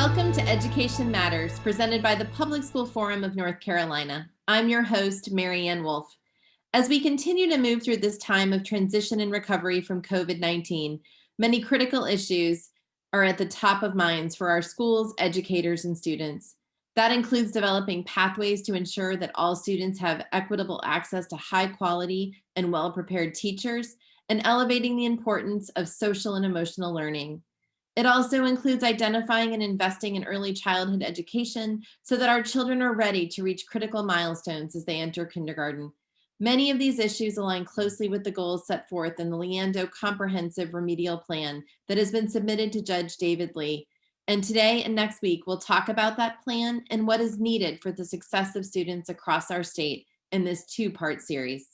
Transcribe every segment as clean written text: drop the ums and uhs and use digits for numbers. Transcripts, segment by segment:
Welcome to Education Matters, presented by the Public School Forum of North Carolina. I'm your host, Mary Ann Wolf. As we continue to move through this time of transition and recovery from COVID-19, many critical issues are at the top of minds for our schools, educators, and students. That includes developing pathways to ensure that all students have equitable access to high quality and well-prepared teachers, and elevating the importance of social and emotional learning. It also includes identifying and investing in early childhood education so that our children are ready to reach critical milestones as they enter kindergarten. Many of these issues align closely with the goals set forth in the Leandro Comprehensive Remedial Plan that has been submitted to Judge David Lee. And today and next week, we'll talk about that plan and what is needed for the success of students across our state in this two-part series.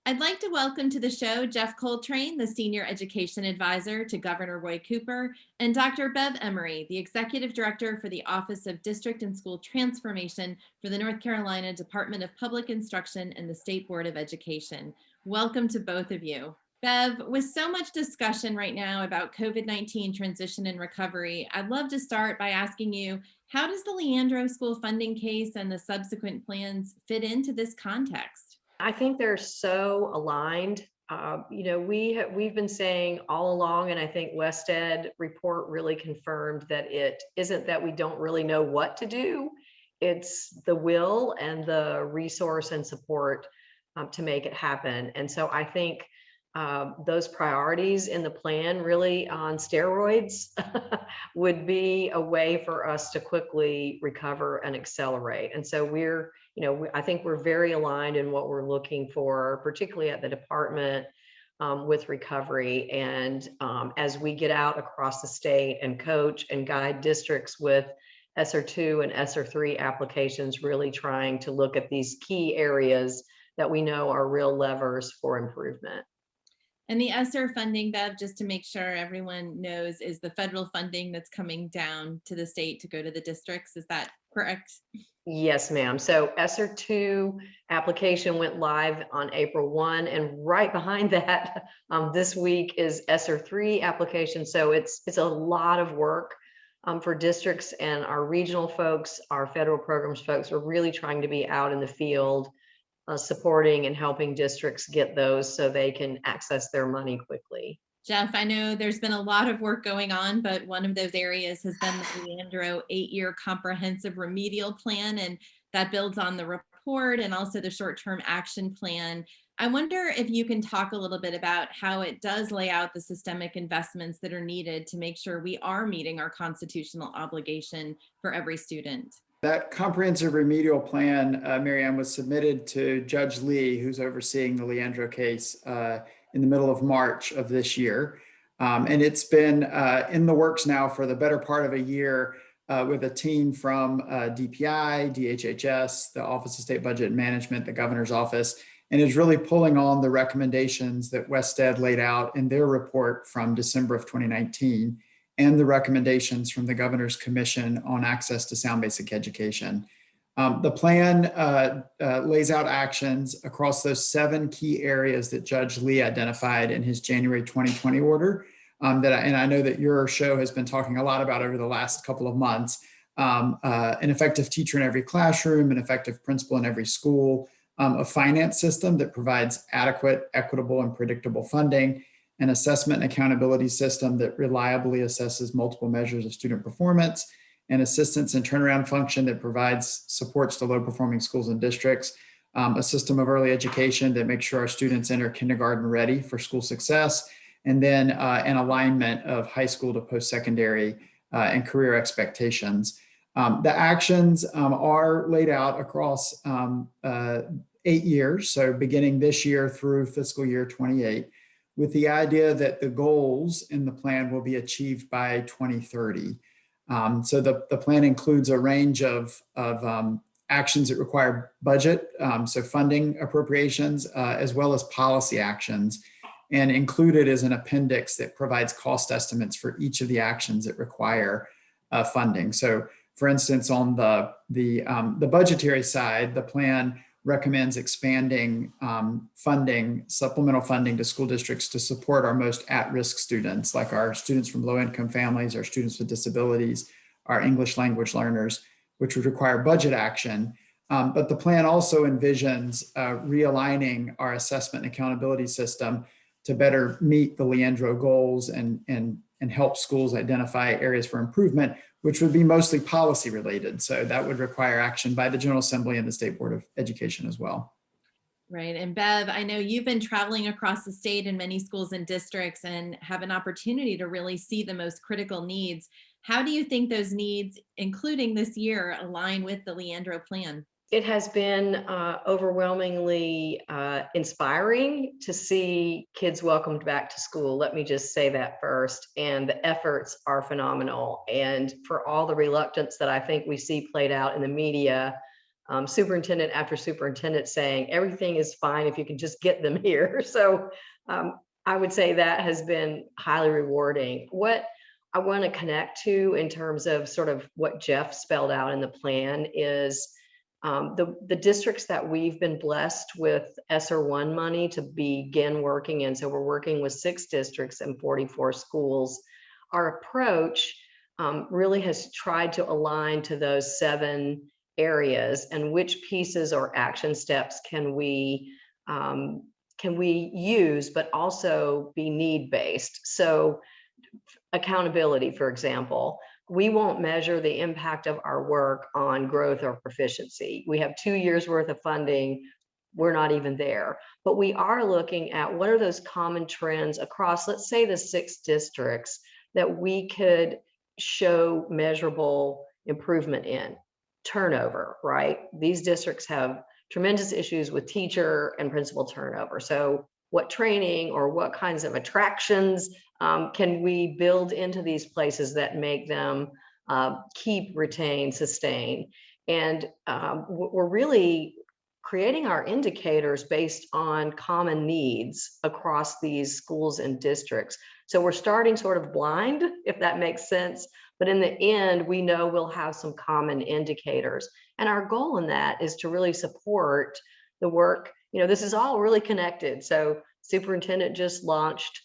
I'd like to welcome to the show Jeff Coltrane, the Senior Education Advisor to Governor Roy Cooper, and Dr. Bev Emery, the Executive Director for the Office of District and School Transformation for the North Carolina Department of Public Instruction and the State Board of Education. Welcome to both of you. Bev, with so much discussion right now about COVID-19 transition and recovery, I'd love to start by asking you, how does the Leandro School Funding Case and the subsequent plans fit into this context? I think they're so aligned. We've been saying all along, and I think WestEd report really confirmed that it isn't that we don't really know what to do. It's the will and the resource and support to make it happen. And so I think those priorities in the plan really on steroids would be a way for us to quickly recover and accelerate. And so I think we're very aligned in what we're looking for, particularly at the department with recovery. And as we get out across the state and coach and guide districts with ESSER 2 and ESSER 3 applications, really trying to look at these key areas that we know are real levers for improvement. And the ESSER funding, Bev, just to make sure everyone knows, is the federal funding that's coming down to the state to go to the districts. Is that correct? Yes, ma'am. So ESSER 2 application went live on April 1, and right behind that this week is ESSER 3 application. So it's a lot of work for districts, and our regional folks, our federal programs folks are really trying to be out in the field supporting and helping districts get those so they can access their money quickly. Jeff, I know there's been a lot of work going on, but one of those areas has been the Leandro 8-year Comprehensive Remedial Plan, and that builds on the report and also the short-term action plan. I wonder if you can talk a little bit about how it does lay out the systemic investments that are needed to make sure we are meeting our constitutional obligation for every student. That comprehensive remedial plan, Mary Ann, was submitted to Judge Lee, who's overseeing the Leandro case, in the middle of March of this year. And it's been in the works now for the better part of a year with a team from DPI, DHHS, the Office of State Budget and Management, the governor's office, and is really pulling on the recommendations that WestEd laid out in their report from December of 2019. And the recommendations from the Governor's Commission on Access to Sound Basic Education. The plan lays out actions across those 7 key areas that Judge Lee identified in his January 2020 order and I know that your show has been talking a lot about over the last couple of months. An effective teacher in every classroom, an effective principal in every school, a finance system that provides adequate, equitable, and predictable funding, an assessment and accountability system that reliably assesses multiple measures of student performance, an assistance and turnaround function that provides supports to low-performing schools and districts, a system of early education that makes sure our students enter kindergarten ready for school success, and then an alignment of high school to post-secondary and career expectations. The actions are laid out across 8 years, so beginning this year through fiscal year 28. With the idea that the goals in the plan will be achieved by 2030. So the plan includes a range of actions that require budget, so funding appropriations, as well as policy actions. And included is an appendix that provides cost estimates for each of the actions that require funding. So for instance, on the budgetary side, the plan recommends expanding supplemental funding to school districts to support our most at-risk students, like our students from low-income families, our students with disabilities, our English language learners, which would require budget action. But the plan also envisions realigning our assessment and accountability system to better meet the Leandro goals and help schools identify areas for improvement, which would be mostly policy related. So that would require action by the General Assembly and the State Board of Education as well. Right. And Bev, I know you've been traveling across the state in many schools and districts and have an opportunity to really see the most critical needs. How do you think those needs, including this year, align with the Leandro plan? It has been overwhelmingly inspiring to see kids welcomed back to school. Let me just say that first. And the efforts are phenomenal. And for all the reluctance that I think we see played out in the media, superintendent after superintendent saying everything is fine if you can just get them here. So I would say that has been highly rewarding. What I want to connect to in terms of sort of what Jeff spelled out in the plan is the districts that we've been blessed with ESSER 1 money to begin working in. So we're working with 6 districts and 44 schools. Our approach really has tried to align to those 7 areas and which pieces or action steps can we use, but also be need-based. So accountability, for example, we won't measure the impact of our work on growth or proficiency. We have 2 years worth of funding. We're not even there, but we are looking at what are those common trends across, let's say, the 6 districts that we could show measurable improvement in. Turnover, right? These districts have tremendous issues with teacher and principal turnover. So what training or what kinds of attractions can we build into these places that make them keep, retain, sustain? And we're really creating our indicators based on common needs across these schools and districts. So we're starting sort of blind, if that makes sense. But in the end, we know we'll have some common indicators. And our goal in that is to really support the work. You know, this is all really connected. So superintendent just launched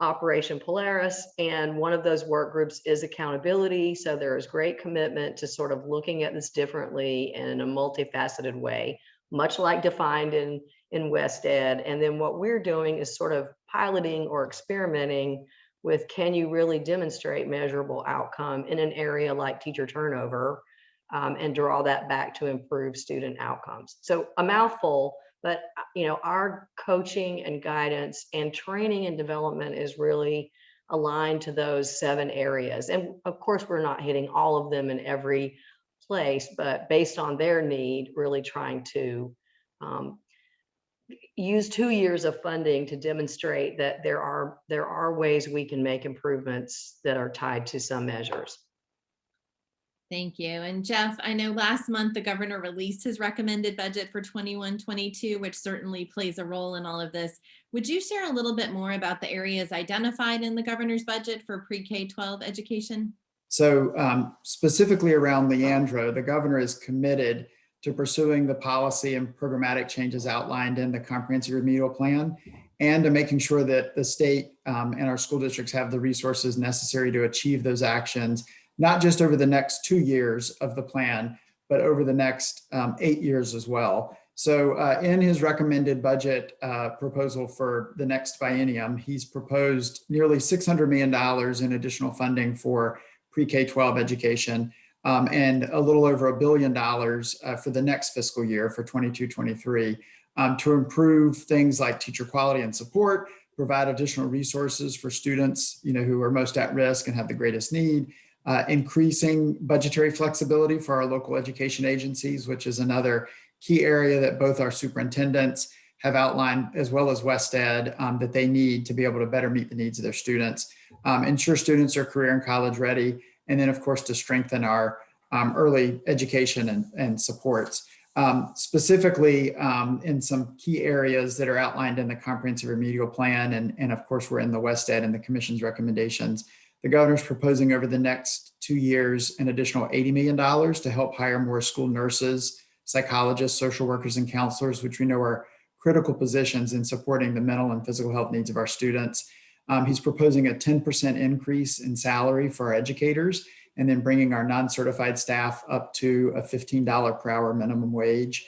Operation Polaris, and one of those work groups is accountability. So there is great commitment to sort of looking at this differently and in a multifaceted way, much like defined in West Ed. And then what we're doing is sort of piloting or experimenting with, can you really demonstrate measurable outcome in an area like teacher turnover, and draw that back to improve student outcomes. So a mouthful, but you know, our coaching and guidance and training and development is really aligned to those 7 areas. And of course, we're not hitting all of them in every place, but based on their need, really trying to use 2 years of funding to demonstrate that there are ways we can make improvements that are tied to some measures. Thank you. And Jeff, I know last month the governor released his recommended budget for 21-22, which certainly plays a role in all of this. Would you share a little bit more about the areas identified in the governor's budget for pre-K-12 education? So specifically around Leandro, the governor is committed to pursuing the policy and programmatic changes outlined in the Comprehensive Remedial Plan, and to making sure that the state and our school districts have the resources necessary to achieve those actions, not just over the next 2 years of the plan, but over the next 8 years as well. So in his recommended budget proposal for the next biennium, he's proposed nearly $600 million in additional funding for pre-K-12 education, and a little over $1 billion for the next fiscal year for 22-23 to improve things like teacher quality and support, provide additional resources for students, who are most at risk and have the greatest need, increasing budgetary flexibility for our local education agencies, which is another key area that both our superintendents have outlined, as well as West Ed, that they need to be able to better meet the needs of their students, ensure students are career and college ready, and then of course to strengthen our early education and supports. Specifically in some key areas that are outlined in the Comprehensive Remedial Plan, and of course we're in the West Ed and the Commission's recommendations. The governor's proposing over the next 2 years an additional $80 million to help hire more school nurses, psychologists, social workers, and counselors, which we know are critical positions in supporting the mental and physical health needs of our students. He's proposing a 10% increase in salary for our educators, and then bringing our non-certified staff up to a $15 per hour minimum wage.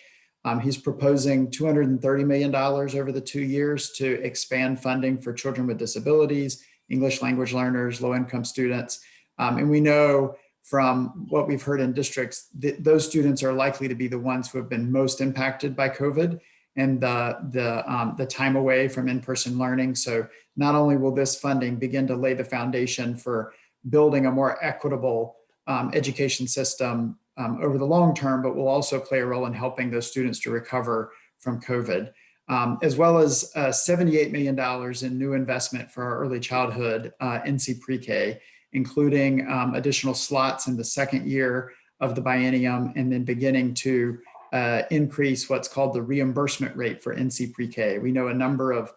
He's proposing $230 million over the 2 years to expand funding for children with disabilities, English language learners, low-income students. And we know from what we've heard in districts that those students are likely to be the ones who have been most impacted by COVID and the time away from in-person learning. So not only will this funding begin to lay the foundation for building a more equitable education system over the long term, but will also play a role in helping those students to recover from COVID, as well as $78 million in new investment for our early childhood NC pre-K, including additional slots in the second year of the biennium, and then beginning to increase what's called the reimbursement rate for NC pre-K. We know a number of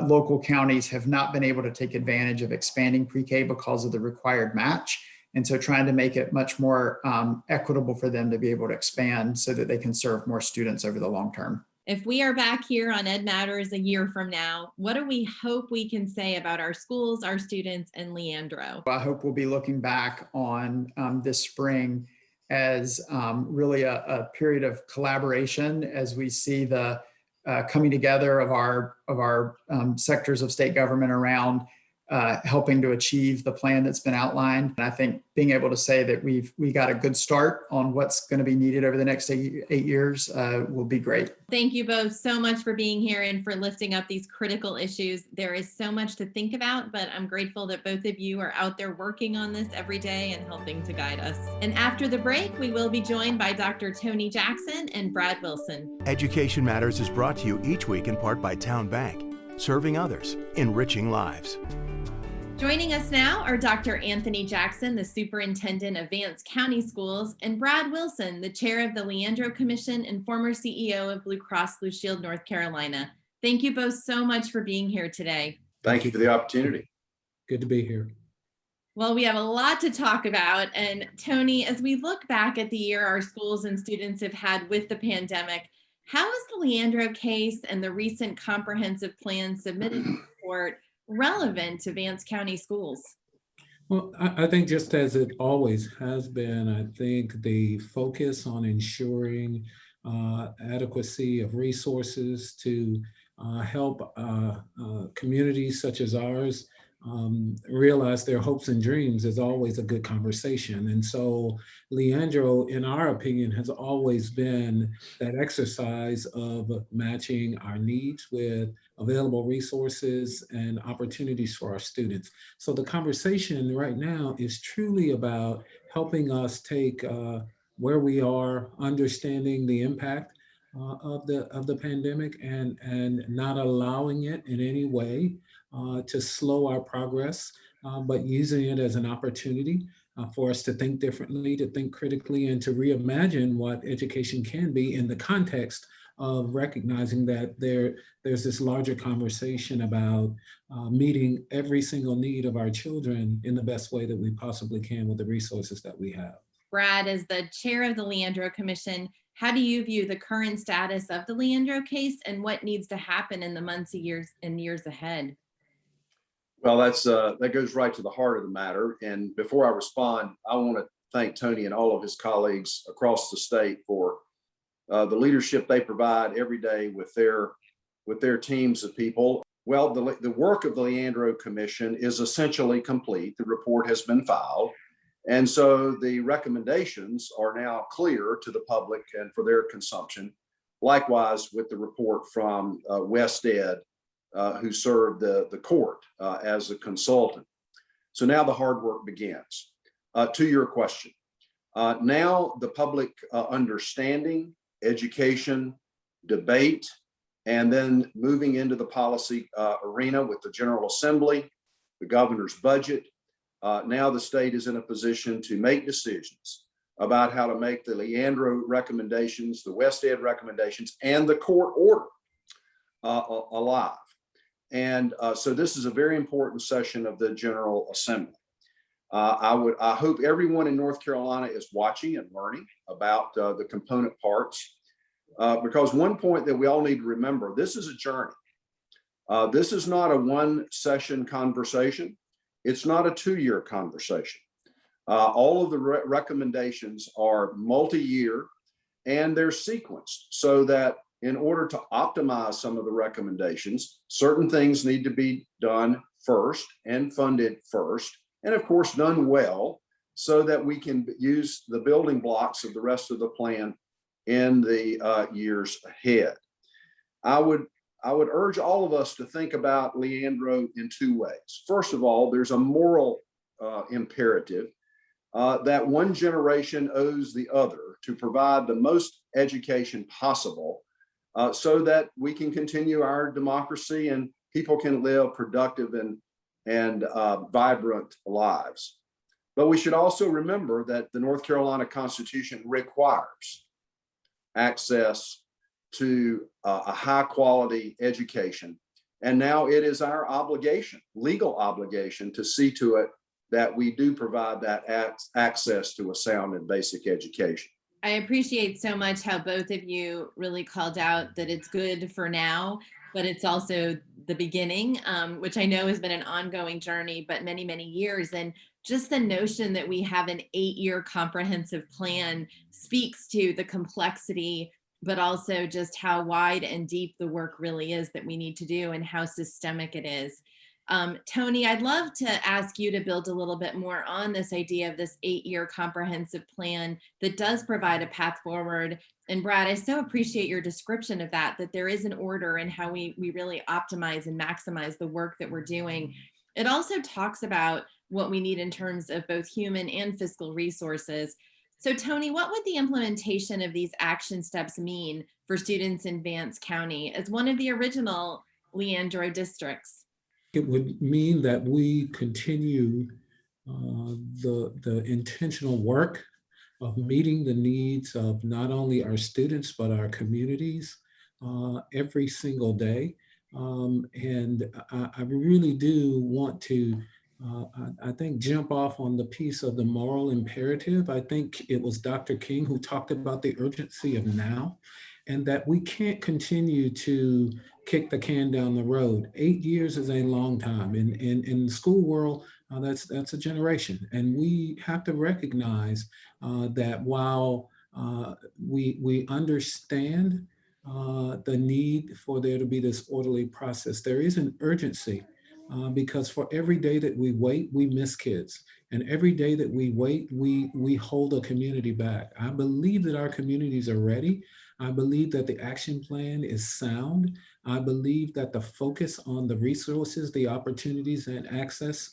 local counties have not been able to take advantage of expanding pre-K because of the required match. And so trying to make it much more equitable for them to be able to expand so that they can serve more students over the long term. If we are back here on Ed Matters a year from now, what do we hope we can say about our schools, our students, and Leandro? I hope we'll be looking back on this spring as really a period of collaboration as we see the coming together of our sectors of state government around helping to achieve the plan that's been outlined. And I think being able to say that we got a good start on what's going to be needed over the next 8 years will be great. Thank you both so much for being here and for lifting up these critical issues. There is so much to think about, but I'm grateful that both of you are out there working on this every day and helping to guide us. And after the break, we will be joined by Dr. Tony Jackson and Brad Wilson. Education Matters is brought to you each week in part by Town Bank, serving others, enriching lives. Joining us now are Dr. Anthony Jackson, the Superintendent of Vance County Schools, and Brad Wilson, the Chair of the Leandro Commission and former CEO of Blue Cross Blue Shield North Carolina. Thank you both so much for being here today. Thank you for the opportunity. Good to be here. Well, we have a lot to talk about. And Tony, as we look back at the year our schools and students have had with the pandemic, how is the Leandro case and the recent comprehensive plan submitted to the court relevant to Vance County schools? Well, I think just as it always has been, I think the focus on ensuring adequacy of resources to help communities such as ours realize their hopes and dreams is always a good conversation. And so Leandro, in our opinion, has always been that exercise of matching our needs with available resources and opportunities for our students. So the conversation right now is truly about helping us take where we are, understanding the impact of the pandemic and not allowing it in any way to slow our progress, but using it as an opportunity for us to think differently, to think critically, and to reimagine what education can be in the context of recognizing that there's this larger conversation about meeting every single need of our children in the best way that we possibly can with the resources that we have. Brad, as the chair of the Leandro Commission, how do you view the current status of the Leandro case and what needs to happen in the months and years ahead? Well, that goes right to the heart of the matter. And before I respond, I want to thank Tony and all of his colleagues across the state for the leadership they provide every day with their teams of people. Well, the work of the Leandro Commission is essentially complete. The report has been filed. And so the recommendations are now clear to the public and for their consumption. Likewise, with the report from West Ed, who served the court as a consultant. So now the hard work begins. To your question, now the public understanding, education, debate, and then moving into the policy arena with the General Assembly, the governor's budget. Now the state is in a position to make decisions about how to make the Leandro recommendations, the West Ed recommendations, and the court order alive. And so this is a very important session of the General Assembly. I hope everyone in North Carolina is watching and learning about the component parts, because one point that we all need to remember, this is a journey. This is not a one session conversation. It's not a 2-year conversation. All of the recommendations are multi-year and they're sequenced so that in order to optimize some of the recommendations, certain things need to be done first and funded first, and of course done well so that we can use the building blocks of the rest of the plan in the years ahead. I would urge all of us to think about Leandro in two ways. First of all, there's a moral imperative that one generation owes the other to provide the most education possible so that we can continue our democracy and people can live productive and vibrant lives. But we should also remember that the North Carolina Constitution requires access to a high quality education. And now it is our obligation, legal obligation, to see to it that we do provide that access to a sound and basic education. I appreciate so much how both of you really called out that it's good for now, but it's also the beginning, which I know has been an ongoing journey, but many, many years. And just the notion that we have an 8-year comprehensive plan speaks to the complexity, but also just how wide and deep the work really is that we need to do and how systemic it is. Tony, I'd love to ask you to build a little bit more on this idea of this 8-year comprehensive plan that does provide a path forward. And Brad, I so appreciate your description of that there is an order in how we really optimize and maximize the work that we're doing. It also talks about what we need in terms of both human and fiscal resources. So Tony, what would the implementation of these action steps mean for students in Vance County as one of the original Leandro districts? It would mean that we continue the intentional work of meeting the needs of not only our students, but our communities every single day. And I really do want to, I think, jump off on the piece of the moral imperative. I think it was Dr. King who talked about the urgency of now, and that we can't continue to kick the can down the road. 8 years is a long time. In the school world, that's a generation. And we have to recognize that while we understand the need for there to be this orderly process, there is an urgency because for every day that we wait, we miss kids. And every day that we wait, we hold a community back. I believe that our communities are ready. I believe that the action plan is sound. I believe that the focus on the resources, the opportunities and access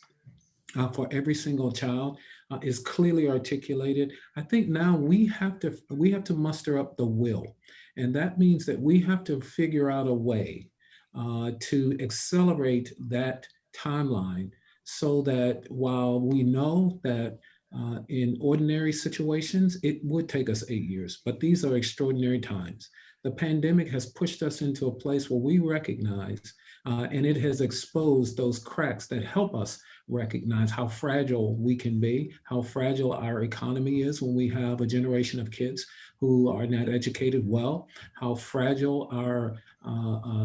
for every single child is clearly articulated. I think now we have to muster up the will. And that means that we have to figure out a way to accelerate that timeline so that while we know that in ordinary situations, it would take us 8 years, but these are extraordinary times. The pandemic has pushed us into a place where we recognize, and it has exposed those cracks that help us recognize how fragile we can be, how fragile our economy is when we have a generation of kids who are not educated well, how fragile our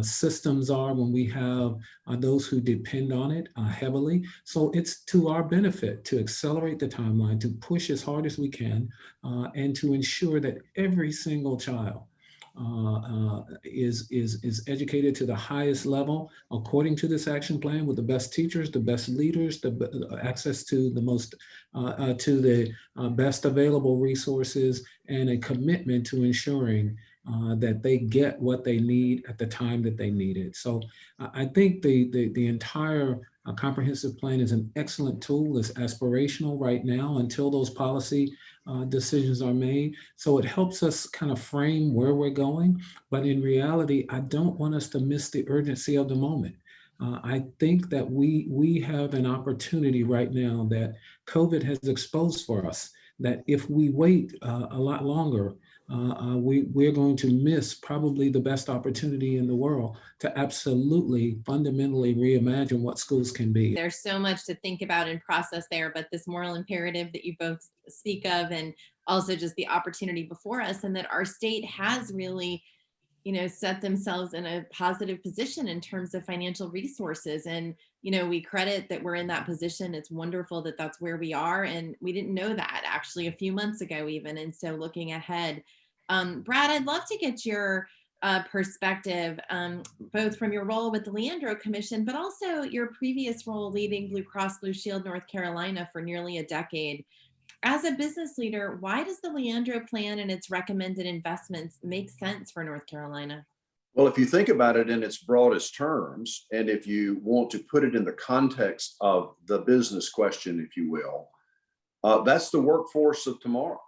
systems are when we have those who depend on it heavily. So it's to our benefit to accelerate the timeline, to push as hard as we can, and to ensure that every single child is educated to the highest level according to this action plan, with the best teachers, the best leaders, the access to the most to the best available resources, and a commitment to ensuring that they get what they need at the time that they need it. So I think the entire comprehensive plan is an excellent tool. It's aspirational right now until those policy decisions are made. So it helps us kind of frame where we're going. But in reality, I don't want us to miss the urgency of the moment. I think that we have an opportunity right now that COVID has exposed for us, that if we wait a lot longer, we're going to miss probably the best opportunity in the world to absolutely fundamentally reimagine what schools can be. There's so much to think about and process there, but this moral imperative that you both speak of, and also just the opportunity before us, and that our state has really, set themselves in a positive position in terms of financial resources. And, we credit that we're in that position. It's wonderful that that's where we are. And we didn't know that actually a few months ago even. And so looking ahead, Brad, I'd love to get your perspective, both from your role with the Leandro Commission, but also your previous role leading Blue Cross Blue Shield North Carolina for nearly a decade. As a business leader, why does the Leandro Plan and its recommended investments make sense for North Carolina? Well, if you think about it in its broadest terms, and if you want to put it in the context of the business question, if you will, that's the workforce of tomorrow.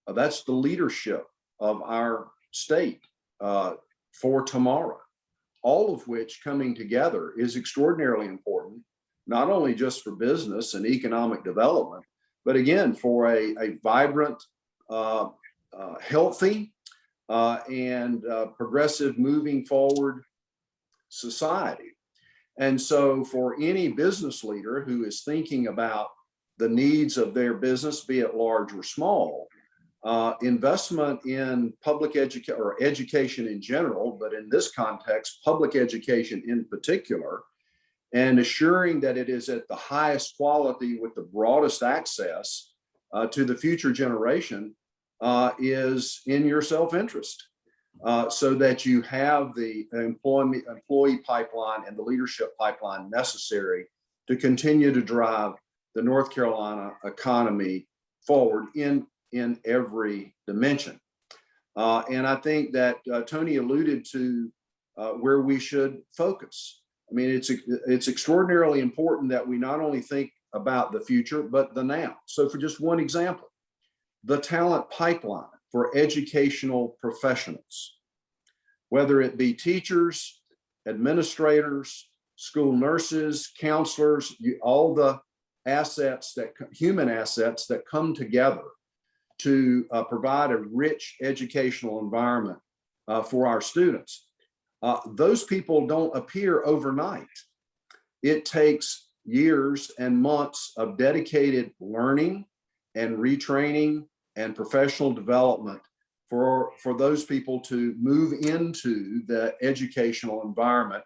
That's the leadership of our state for tomorrow, all of which coming together is extraordinarily important, not only just for business and economic development, but again, for a vibrant, healthy, and progressive moving forward society. And so for any business leader who is thinking about the needs of their business, be it large or small, investment in public education or education in general, but in this context, public education in particular, and assuring that it is at the highest quality with the broadest access to the future generation is in your self-interest, so that you have the employee pipeline and the leadership pipeline necessary to continue to drive the North Carolina economy forward in every dimension. And I think that Tony alluded to where we should focus. I mean, it's extraordinarily important that we not only think about the future, but the now. So for just one example, the talent pipeline for educational professionals, whether it be teachers, administrators, school nurses, counselors, all the assets human assets that come together to provide a rich educational environment for our students. Those people don't appear overnight. It takes years and months of dedicated learning and retraining and professional development for those people to move into the educational environment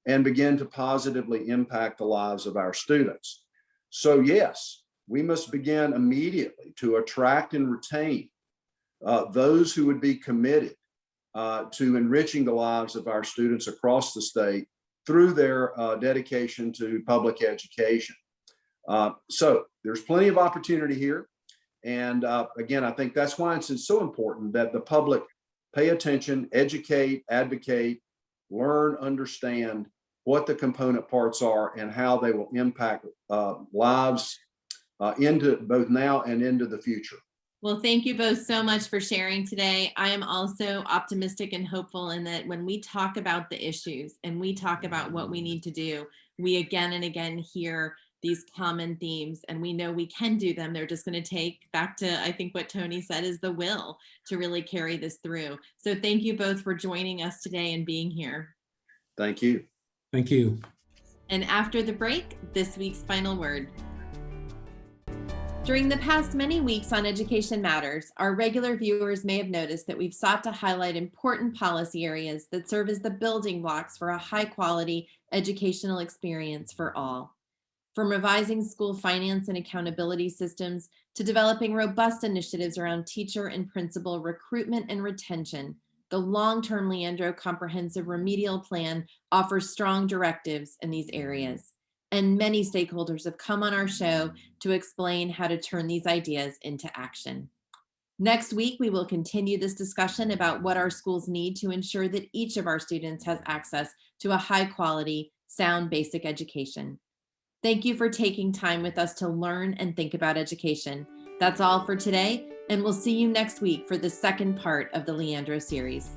and begin to positively impact the lives of our students. So yes, we must begin immediately to attract and retain those who would be committed to enriching the lives of our students across the state through their dedication to public education. So there's plenty of opportunity here. And again, I think that's why it's so important that the public pay attention, educate, advocate, learn, understand what the component parts are and how they will impact lives into both now and into the future. Well, thank you both so much for sharing today. I am also optimistic and hopeful in that when we talk about the issues and we talk about what we need to do, we again and again hear these common themes and we know we can do them. They're just going to take back to, I think what Tony said, is the will to really carry this through. So thank you both for joining us today and being here. Thank you. Thank you. And after the break, this week's final word. During the past many weeks on Education Matters, our regular viewers may have noticed that we've sought to highlight important policy areas that serve as the building blocks for a high-quality educational experience for all. From revising school finance and accountability systems to developing robust initiatives around teacher and principal recruitment and retention, the long-term Leandro Comprehensive Remedial Plan offers strong directives in these areas. And many stakeholders have come on our show to explain how to turn these ideas into action. Next week, we will continue this discussion about what our schools need to ensure that each of our students has access to a high-quality, sound basic education. Thank you for taking time with us to learn and think about education. That's all for today, and we'll see you next week for the second part of the Leandro series.